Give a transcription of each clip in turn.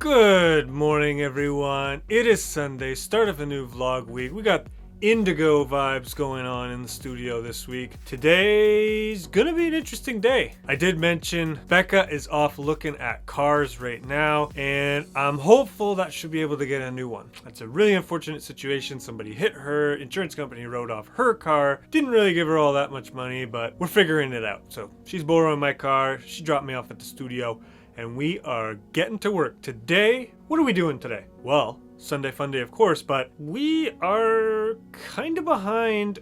Good morning, everyone. It is Sunday, start of a new vlog week. We got indigo vibes going on in the studio this week. Today's gonna be an interesting day. I did mention Becca is off looking at cars right now, and I'm hopeful that she'll be able to get a new one. That's a really unfortunate situation. Somebody hit her, insurance company wrote off her car. Didn't really give her all that much money, but we're figuring it out. So she's borrowing my car. She dropped me off at the studio, and we are getting to work. Today, what are we doing today? Well, Sunday fun day, of course, but we are kind of behind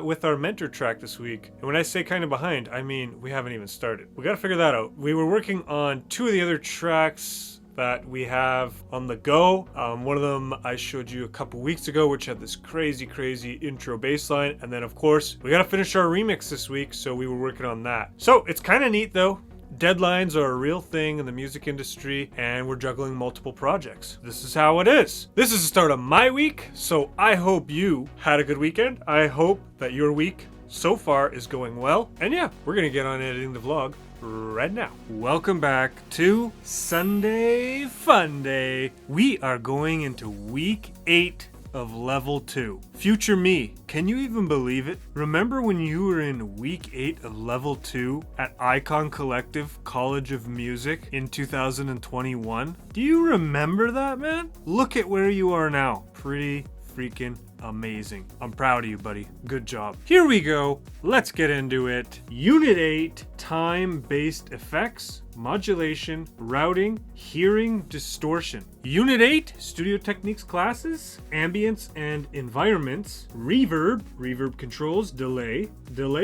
with our mentor track this week. And when I say kind of behind, I mean we haven't even started. We got to figure that out. We were working on two of the other tracks that we have on the go. One of them I showed you a couple weeks ago, which had this crazy intro bass line. And then, of course, we got to finish our remix this week, so we were working on that. So it's kind of neat, though. Deadlines are a real thing in the music industry, and we're juggling multiple projects. This is how it is. This is the start of my week, so I hope you had a good weekend. I hope that your week so far is going well. And yeah, we're gonna get on editing the vlog right now. Welcome back to Sunday Fun Day. We are going into week 8 of level 2. Future me, can you even believe it? Remember when you were in week 8 of level 2 at Icon Collective College of Music in 2021? Do you remember that, man? Look at where you are now. Pretty freaking amazing. I'm proud of you, buddy. Good job. Here we go. Let's get into it. Unit 8, time-based effects, modulation, routing, hearing, distortion. Unit 8, studio techniques classes, ambience and environments, reverb controls, delay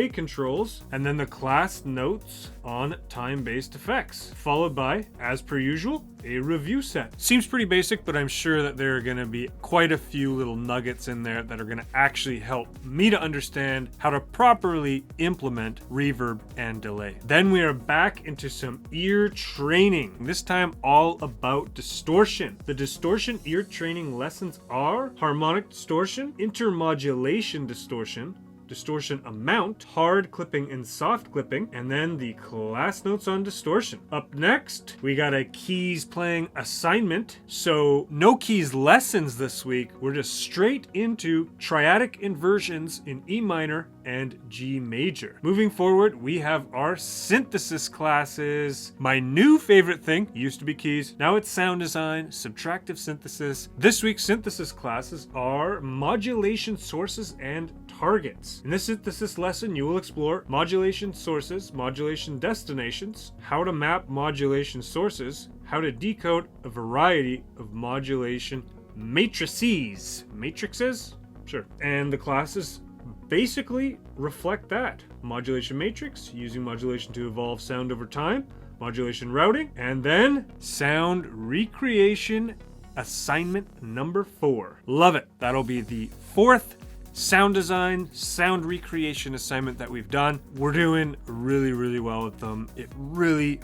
controls, and then the class notes on time-based effects, followed by, as per usual, a review set. Seems pretty basic, but I'm sure that there are going to be quite a few little nuggets in there that are going to actually help me to understand how to properly implement reverb and delay. Then we are back into some ear training, this time all about distortion. The distortion ear training lessons are harmonic distortion, intermodulation distortion, distortion amount, hard clipping and soft clipping, and then the class notes on distortion. Up next, we got a keys playing assignment. So no keys lessons this week. We're just straight into triadic inversions in E minor and G major. Moving forward, we have our synthesis classes. My new favorite thing, used to be keys, now it's sound design, subtractive synthesis. This week's synthesis classes are modulation sources and targets. In this synthesis lesson, you will explore modulation sources, modulation destinations, how to map modulation sources, how to decode a variety of modulation matrices. Matrices? Sure. And the classes basically reflect that. Modulation matrix, using modulation to evolve sound over time, modulation routing, and then sound recreation assignment number 4. Love it. That'll be the 4th sound design, sound recreation assignment that we've done. We're doing really well with them. It really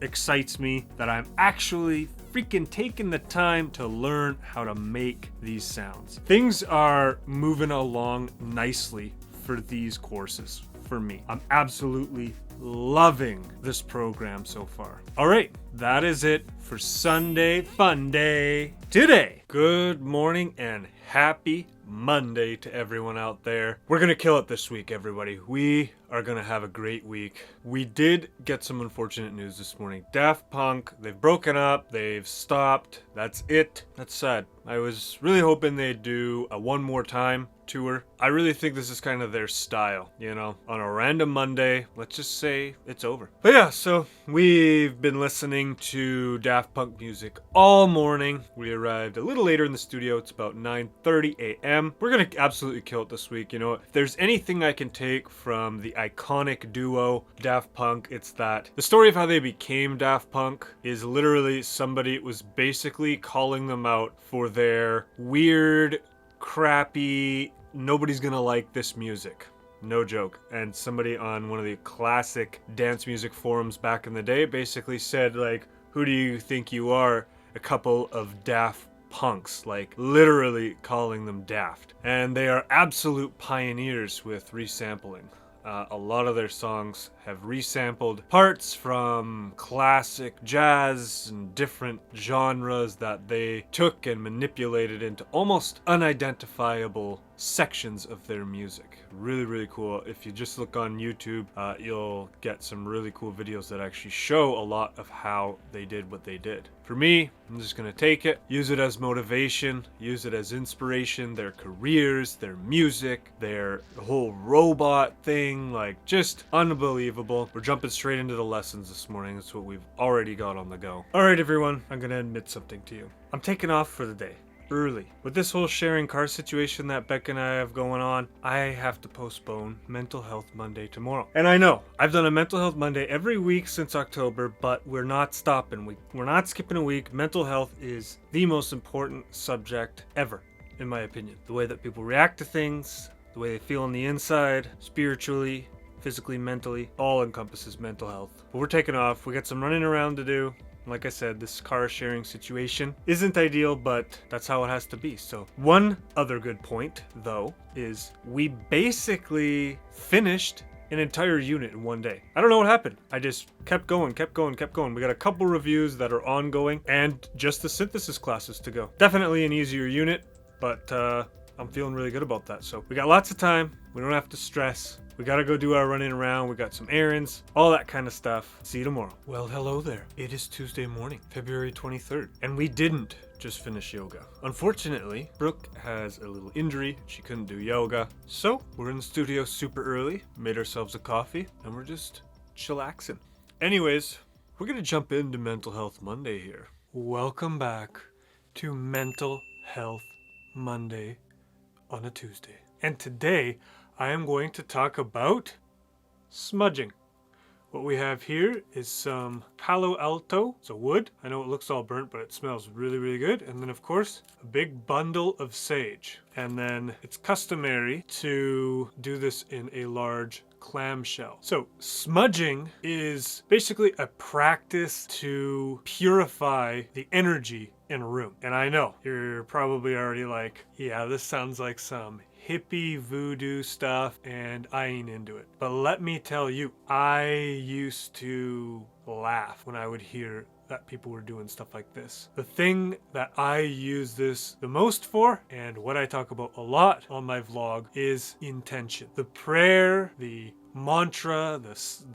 excites me that I'm actually freaking taking the time to learn how to make these sounds. Things are moving along nicely for these courses for me. I'm absolutely loving this program so far. All right, that is it for Sunday Fun Day today. Good morning and happy Monday to everyone out there. We're gonna kill it this week, everybody. We are gonna have a great week. We did get some unfortunate news this morning. Daft Punk, they've broken up, they've stopped. That's it. That's sad. I was really hoping they'd do a one more time tour. I really think this is kind of their style, you know, on a random Monday, let's just say it's over. But yeah, so we've been listening to Daft Punk music all morning. We arrived a little later in the studio. It's about 9:30 a.m. We're gonna absolutely kill it this week. You know, if there's anything I can take from the iconic duo Daft Punk, it's that the story of how they became Daft Punk is literally somebody was basically calling them out for their weird, crappy, nobody's gonna like this music. No joke. And somebody on one of the classic dance music forums back in the day basically said, like, who do you think you are? A couple of daft punks, like literally calling them daft. And they are absolute pioneers with resampling. A lot of their songs have resampled parts from classic jazz and different genres that they took and manipulated into almost unidentifiable sections of their music. Really, really cool. If you just look on YouTube, you'll get some really cool videos that actually show a lot of how they did what they did. For me, I'm just gonna take it, use it as motivation, use it as inspiration, their careers, their music, their whole robot thing, like just unbelievable. We're jumping straight into the lessons this morning. That's what we've already got on the go. All right, everyone, I'm gonna admit something to you. I'm taking off for the day. Early. With this whole sharing car situation that Beck and I have going on, I have to postpone Mental Health Monday tomorrow. And I know, I've done a Mental Health Monday every week since October, but we're not stopping. We're not skipping a week. Mental health is the most important subject ever, in my opinion. The way that people react to things, the way they feel on the inside, spiritually, physically, mentally, all encompasses mental health. But we're taking off. We got some running around to do. Like I said, this car sharing situation isn't ideal, but that's how it has to be. So one other good point, though, is we basically finished an entire unit in one day. I don't know what happened. I just kept going. We got a couple reviews that are ongoing and just the synthesis classes to go. Definitely an easier unit, but I'm feeling really good about that. So we got lots of time. We don't have to stress. We gotta go do our running around. We got some errands, all that kind of stuff. See you tomorrow. Well, hello there. It is Tuesday morning, February 23rd, and we didn't just finish yoga. Unfortunately, Brooke has a little injury. She couldn't do yoga. So we're in the studio super early, made ourselves a coffee, and we're just chillaxing. Anyways, we're gonna jump into Mental Health Monday here. Welcome back to Mental Health Monday on a Tuesday. And today, I am going to talk about smudging. What we have here is some Palo Alto. It's a wood. I know it looks all burnt, but it smells really, really good. And then, of course, a big bundle of sage. And then it's customary to do this in a large clamshell. So smudging is basically a practice to purify the energy in a room. And I know you're probably already like, yeah, this sounds like some hippie voodoo stuff and I ain't into it. But let me tell you, I used to laugh when I would hear that people were doing stuff like this. The thing that I use this the most for, and what I talk about a lot on my vlog, is intention. The prayer, the mantra,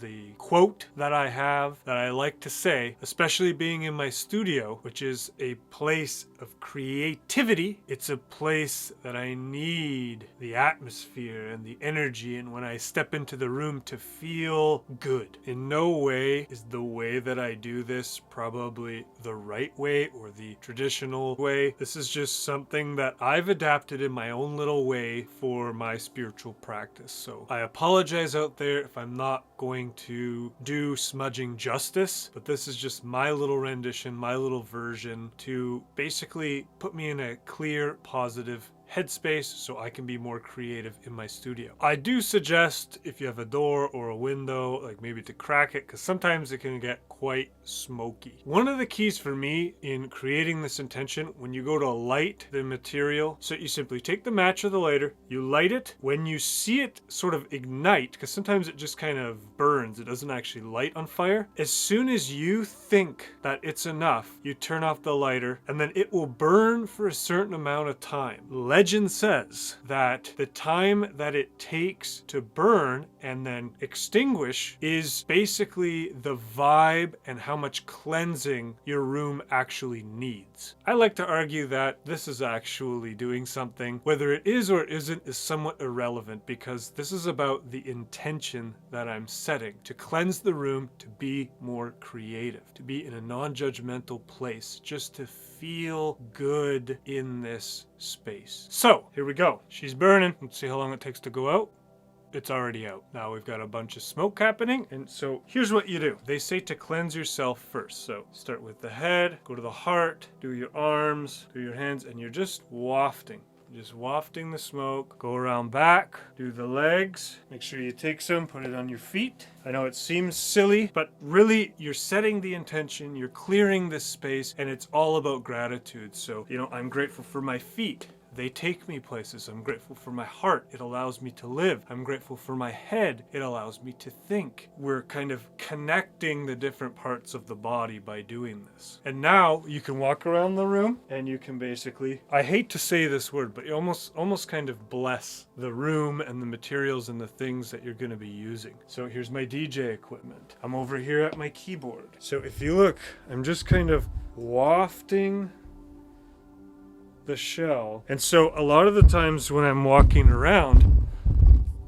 the quote that I have that I like to say, especially being in my studio, which is a place of creativity. It's a place that I need the atmosphere and the energy, and when I step into the room to feel good. In no way is the way that I do this probably the right way or the traditional way. This is just something that I've adapted in my own little way for my spiritual practice. So I apologize out there if I'm not going to do smudging justice, but this is just my little rendition, my little version to basically put me in a clear, positive headspace so I can be more creative in my studio. I do suggest if you have a door or a window, like maybe to crack it, because sometimes it can get quite smoky. One of the keys for me in creating this intention, when you go to light the material, so you simply take the match or the lighter, you light it. When you see it sort of ignite, because sometimes it just kind of burns, it doesn't actually light on fire. As soon as you think that it's enough, you turn off the lighter and then it will burn for a certain amount of time. Legend says that the time that it takes to burn and then extinguish is basically the vibe and how much cleansing your room actually needs. I like to argue that this is actually doing something. Whether it is or isn't is somewhat irrelevant, because this is about the intention that I'm setting to cleanse the room, to be more creative, to be in a non-judgmental place, just to feel good in this space. So here we go. She's burning. Let's see how long it takes to go out. It's already out. Now we've got a bunch of smoke happening, and so here's what you do. They say to cleanse yourself first. So start with the head, go to the heart, do your arms, do your hands, and you're just wafting. Just wafting the smoke. Go around back, do the legs. Make sure you take some, put it on your feet. I know it seems silly, but really you're setting the intention, you're clearing this space, and it's all about gratitude. So, I'm grateful for my feet, They take me places. I'm grateful for my heart. It allows me to live. I'm grateful for my head. It allows me to think. We're kind of connecting the different parts of the body by doing this. And now you can walk around the room and you can basically, I hate to say this word, but you almost kind of bless the room and the materials and the things that you're going to be using. So here's my DJ equipment. I'm over here at my keyboard. So if you look, I'm just kind of wafting the shell. And so a lot of the times when I'm walking around,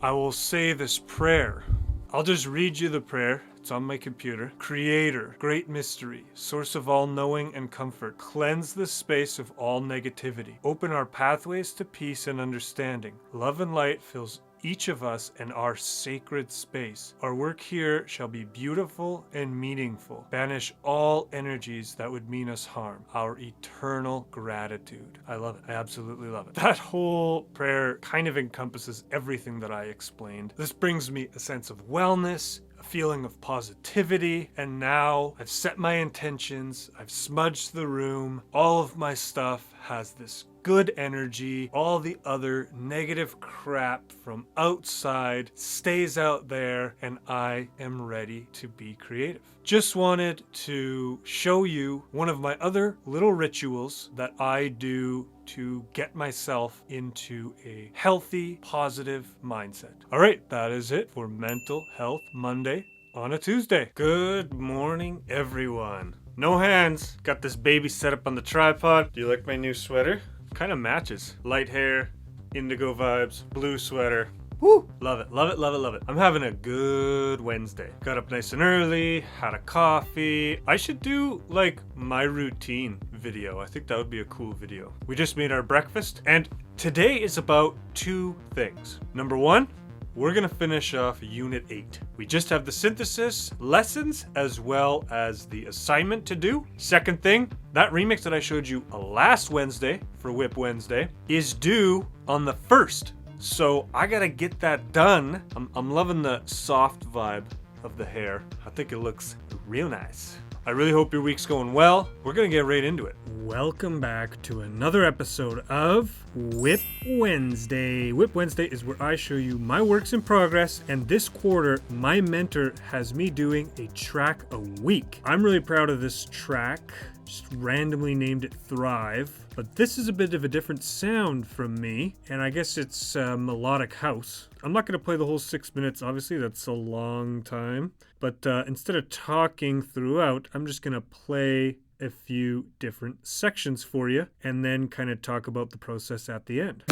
I will say this prayer. I'll just read you the prayer. It's on my computer. Creator, great mystery, source of all knowing and comfort, cleanse the space of all negativity. Open our pathways to peace and understanding. Love and light fills each of us and our sacred space. Our work here shall be beautiful and meaningful. Banish all energies that would mean us harm. Our eternal gratitude. I love it. I absolutely love it. That whole prayer kind of encompasses everything that I explained. This brings me a sense of wellness, a feeling of positivity, and now I've set my intentions, I've smudged the room, all of my stuff has this good energy, all the other negative crap from outside stays out there, and I am ready to be creative. Just wanted to show you one of my other little rituals that I do to get myself into a healthy, positive mindset. All right, that is it for Mental Health Monday on a Tuesday. Good morning, everyone. No hands. Got this baby set up on the tripod. Do you like my new sweater? Kind of matches. Light hair, indigo vibes, blue sweater. Woo! Love it, love it, love it, love it. I'm having a good Wednesday. Got up nice and early, had a coffee. I should do like my routine video. I think that would be a cool video. We just made our breakfast, and today is about two things. Number one, we're gonna finish off Unit 8. We just have the synthesis lessons as well as the assignment to do. Second thing, that remix that I showed you last Wednesday for WIP Wednesday is due on the 1st. So I gotta get that done. I'm loving the soft vibe of the hair. I think it looks real nice. I really hope your week's going well. We're gonna get right into it. Welcome back to another episode of WIP Wednesday. WIP Wednesday is where I show you my works in progress, and this quarter, my mentor has me doing a track a week. I'm really proud of this track. Just randomly named it Thrive, but this is a bit of a different sound from me, and I guess it's melodic house. I'm not going to play the whole 6 minutes, obviously, that's a long time, but instead of talking throughout, I'm just going to play a few different sections for you, and then kind of talk about the process at the end.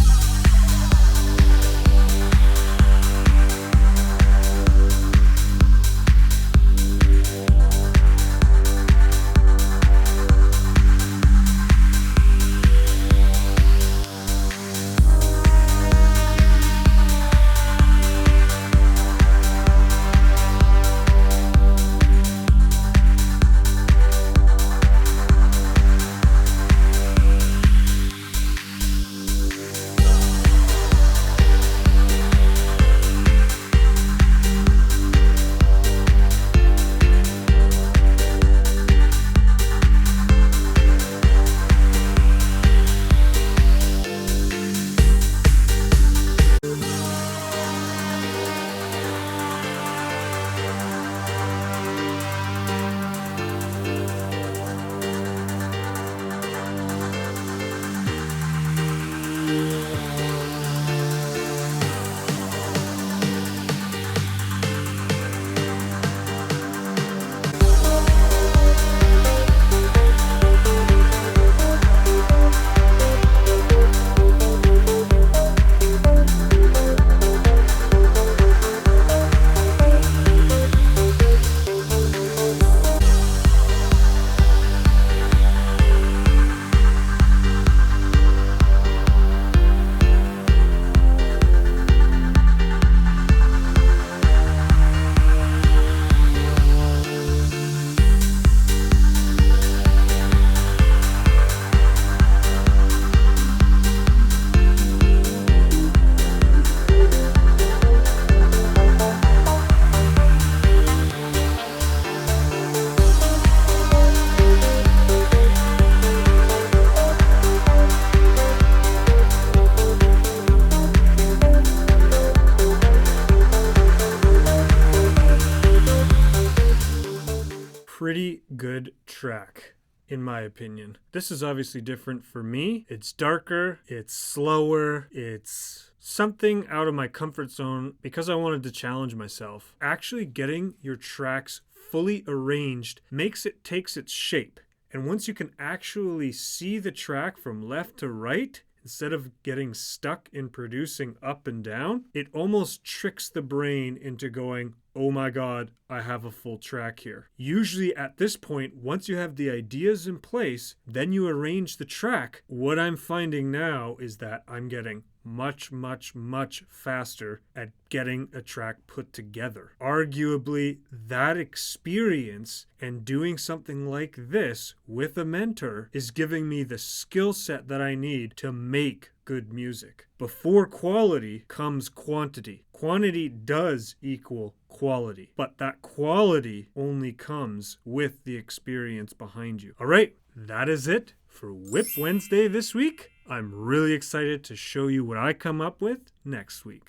pretty good track, in my opinion. This is obviously different for me. It's darker, it's slower, it's something out of my comfort zone because I wanted to challenge myself. Actually getting your tracks fully arranged takes its shape. And once you can actually see the track from left to right, instead of getting stuck in producing up and down, it almost tricks the brain into going, oh my God, I have a full track here. Usually at this point, once you have the ideas in place, then you arrange the track. What I'm finding now is that I'm getting much, much, much faster at getting a track put together. Arguably, that experience and doing something like this with a mentor is giving me the skill set that I need to make good music. Before quality comes quantity. Quantity does equal quality, but that quality only comes with the experience behind you. All right, that is it for WIP Wednesday this week. I'm really excited to show you what I come up with next week.